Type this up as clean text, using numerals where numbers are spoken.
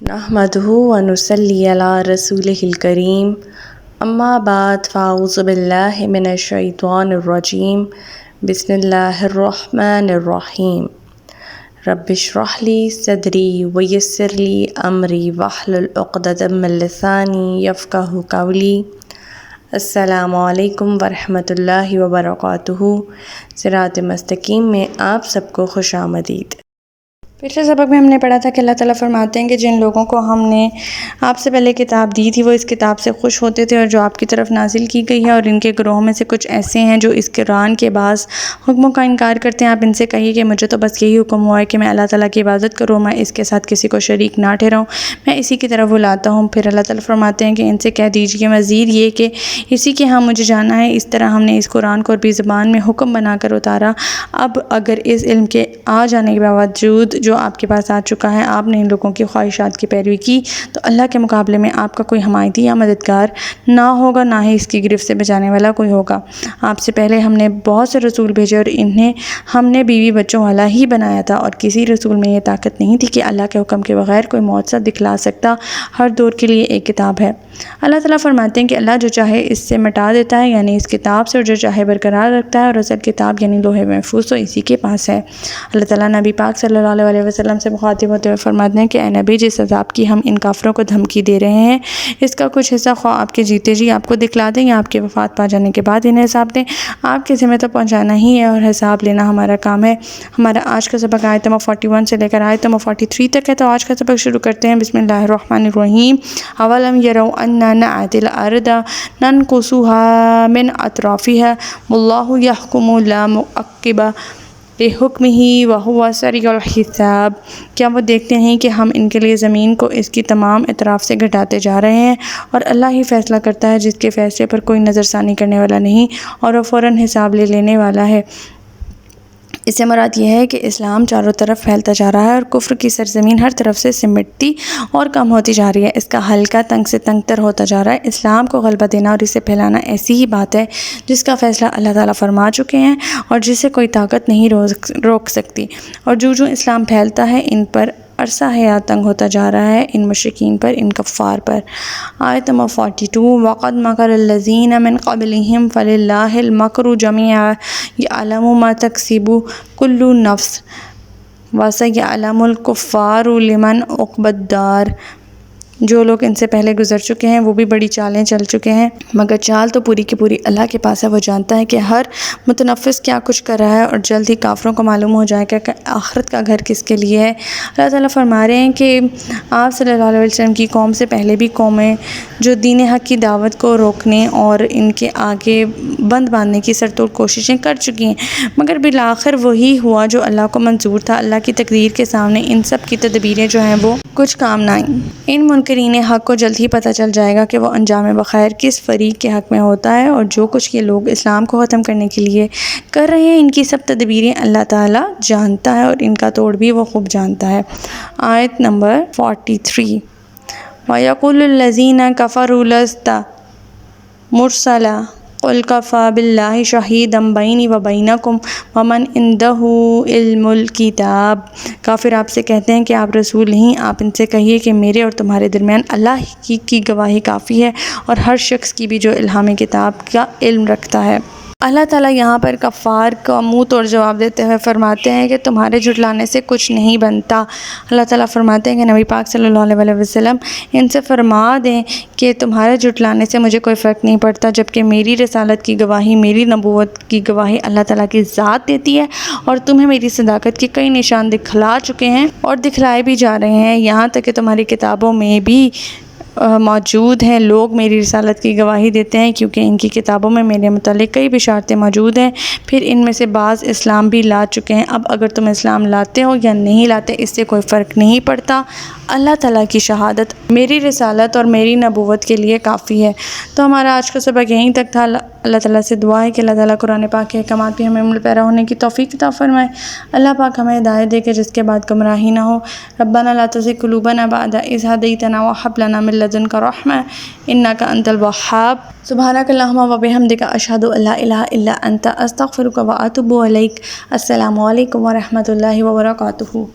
نحمده ونصلي على رسوله الكريم اما بعد فاعوذ بالله من الشيطان الرجيم بسم الله الرحمن الرحيم رب اشرح لي صدري ويسر لي امري واحلل عقدة من لساني يفقهوا قولي السلام علیکم ورحمۃ اللہ وبرکاتہ۔ صراط مستقیم میں آپ سب کو خوش آمدید۔ پچھلے سبق میں ہم نے پڑھا تھا کہ اللہ تعالیٰ فرماتے ہیں کہ جن لوگوں کو ہم نے آپ سے پہلے کتاب دی تھی وہ اس کتاب سے خوش ہوتے تھے اور جو آپ کی طرف نازل کی گئی ہے، اور ان کے گروہ میں سے کچھ ایسے ہیں جو اس قرآن کے بعض حکموں کا انکار کرتے ہیں۔ آپ ان سے کہیے کہ مجھے تو بس یہی حکم ہوا ہے کہ میں اللہ تعالیٰ کی عبادت کروں، میں اس کے ساتھ کسی کو شریک نہ ٹھہراؤں، میں اسی کی طرف بلاتا ہوں۔ پھر اللہ تعالیٰ فرماتے ہیں کہ ان سے کہہ دیجیے مزید یہ کہ اسی کے ہاں مجھے جانا ہے، اس طرح ہم نے اس قرآن کو عربی زبان میں حکم بنا کر اتارا۔ اب اگر اس علم کے آ جانے کے باوجود جو آپ کے پاس آ چکا ہے، آپ نے ان لوگوں کی خواہشات کی پیروی کی، تو اللہ کے مقابلے میں آپ کا کوئی حمایتی یا مددگار نہ ہوگا، نہ ہی اس کی گرفت سے بچانے والا کوئی ہوگا۔ آپ سے پہلے ہم نے بہت سے رسول بھیجے اور انہیں ہم نے بیوی بچوں والا ہی بنایا تھا، اور کسی رسول میں یہ طاقت نہیں تھی کہ اللہ کے حکم کے بغیر کوئی معجزہ دکھلا سکتا۔ ہر دور کے لیے ایک کتاب ہے۔ اللہ تعالیٰ فرماتے ہیں کہ اللہ جو چاہے اس سے مٹا دیتا ہے، یعنی اس کتاب سے، اور جو چاہے برقرار رکھتا ہے، اور اصل کتاب یعنی لوح محفوظ تو اسی کے پاس ہے۔ اللہ تعالیٰ نبی پاک صلی اللہ علیہ وسلم سے مخاطب ہوتے ہوئے فرماتے ہیں کہ اے نبی، جس عذاب کی ہم ان کافروں کو دھمکی دے رہے ہیں، اس کا کچھ حصہ خواہ آپ کے جیتے جی آپ کو دکھلا دیں یا آپ کے وفات پا جانے کے بعد انہیں حساب دیں، آپ کے ذمہ تو پہنچانا ہی ہے اور حساب لینا ہمارا کام ہے۔ ہمارا آج کا سبق آیت نمبر 41 سے لے کر آیت نمبر 43 تک ہے، تو آج کا سبق شروع کرتے ہیں۔ بسم اللہ الرحمن الرحیم۔ اولم یروا انا نأتی الارض ننقصها من اطرافها واللہ یحکم لا معقب لحکمہ وہو سریع الحساب۔ کیا وہ دیکھتے ہیں کہ ہم ان کے لیے زمین کو اس کی تمام اطراف سے گھٹاتے جا رہے ہیں، اور اللہ ہی فیصلہ کرتا ہے جس کے فیصلے پر کوئی نظر ثانی کرنے والا نہیں، اور وہ فوراً حساب لے لینے والا ہے۔ اس سے مراد یہ ہے کہ اسلام چاروں طرف پھیلتا جا رہا ہے اور کفر کی سرزمین ہر طرف سے سمٹتی اور کم ہوتی جا رہی ہے، اس کا حلقہ تنگ سے تنگ تر ہوتا جا رہا ہے۔ اسلام کو غلبہ دینا اور اسے پھیلانا ایسی ہی بات ہے جس کا فیصلہ اللہ تعالیٰ فرما چکے ہیں اور جسے کوئی طاقت نہیں روک سکتی، اور جو اسلام پھیلتا ہے ان پر عرصہ حیات تنگ ہوتا جا رہا ہے، ان مشرکین پر، ان کفار پر۔ آیت نمبر 42۔ وَقَدْ مَكَرَ الَّذِينَ مِن قَبْلِهِمْ فَلِلَّهِ الْمَكْرُ جَمِيعًا يَعْلَمُ مَا تَكْسِبُ كُلُّ نَفْسٍ وَسَيَعْلَمُ الْكُفَّارُ لِمَنْ عُقْبَى الدَّارِ۔ جو لوگ ان سے پہلے گزر چکے ہیں وہ بھی بڑی چالیں چل چکے ہیں، مگر چال تو پوری کی پوری اللہ کے پاس ہے۔ وہ جانتا ہے کہ ہر متنفس کیا کچھ کر رہا ہے، اور جلد ہی کافروں کو معلوم ہو جائے گا کہ آخرت کا گھر کس کے لیے ہے۔ اللہ تعالیٰ فرما رہے ہیں کہ آپ صلی اللہ علیہ وسلم کی قوم سے پہلے بھی قومیں جو دین حق کی دعوت کو روکنے اور ان کے آگے بند باندھنے کی سرتوڑ کوششیں کر چکی ہیں، مگر بالآخر وہی ہوا جو اللہ کو منظور تھا۔ اللہ کی تقدیر کے سامنے ان سب کی تدبیریں جو ہیں وہ کچھ کام نہ آئیں۔ ان منکرین حق کو جلد ہی پتہ چل جائے گا کہ وہ انجام بخیر کس فریق کے حق میں ہوتا ہے، اور جو کچھ یہ لوگ اسلام کو ختم کرنے کے لیے کر رہے ہیں، ان کی سب تدبیریں اللہ تعالیٰ جانتا ہے، اور ان کا توڑ بھی وہ خوب جانتا ہے۔ آیت نمبر 43۔ وَيَقُولُ الَّذِينَ كَفَرُوا لَسْتَ مُرْسَلًا قُلْ كَفَىٰ بِاللَّهِ شَهِيدًا بَيْنِي وَبَيْنَكُمْ وَمَنْ عِندَهُ عِلْمُ الْكِتَابِ۔ کافر آپ سے کہتے ہیں کہ آپ رسول نہیں، آپ ان سے کہیے کہ میرے اور تمہارے درمیان اللہ کی گواہی کافی ہے، اور ہر شخص کی بھی جو الہام کتاب کا علم رکھتا ہے۔ اللہ تعالیٰ یہاں پر کفار کا منہ توڑ جواب دیتے ہوئے فرماتے ہیں کہ تمہارے جھٹلانے سے کچھ نہیں بنتا۔ اللہ تعالیٰ فرماتے ہیں کہ نبی پاک صلی اللہ علیہ وسلم ان سے فرما دیں کہ تمہارے جھٹلانے سے مجھے کوئی فرق نہیں پڑتا، جبکہ میری رسالت کی گواہی، میری نبوت کی گواہی اللہ تعالیٰ کی ذات دیتی ہے، اور تمہیں میری صداقت کے کئی نشان دکھلا چکے ہیں اور دکھلائے بھی جا رہے ہیں، یہاں تک کہ تمہاری کتابوں میں بھی موجود ہیں۔ لوگ میری رسالت کی گواہی دیتے ہیں کیونکہ ان کی کتابوں میں میرے متعلق کئی بشارتیں موجود ہیں، پھر ان میں سے بعض اسلام بھی لا چکے ہیں۔ اب اگر تم اسلام لاتے ہو یا نہیں لاتے اس سے کوئی فرق نہیں پڑتا، اللہ تعالیٰ کی شہادت میری رسالت اور میری نبوت کے لیے کافی ہے۔ تو ہمارا آج کا سبق یہیں تک تھا۔ اللہ تعالیٰ سے دعا ہے کہ اللہ تعالیٰ قرآن پاک کے احکامات بھی ہمیں عمل پیرا ہونے کی توفیق عطا فرمائے۔ اللہ پاک ہمیں ہدایت دے کہ جس کے بعد گمراہی نہ ہو۔ ربنا لا تزغ قلوبنا بعد إذ هديتنا وهب لنا من لدنك رحمة إنك أنت الوهاب۔ سبحانك اللهم وبحمدك أشهد أن لا إله إلا أنت أستغفرك وأتوب إليك۔ السلام علیکم ورحمۃ اللہ وبرکاتہ۔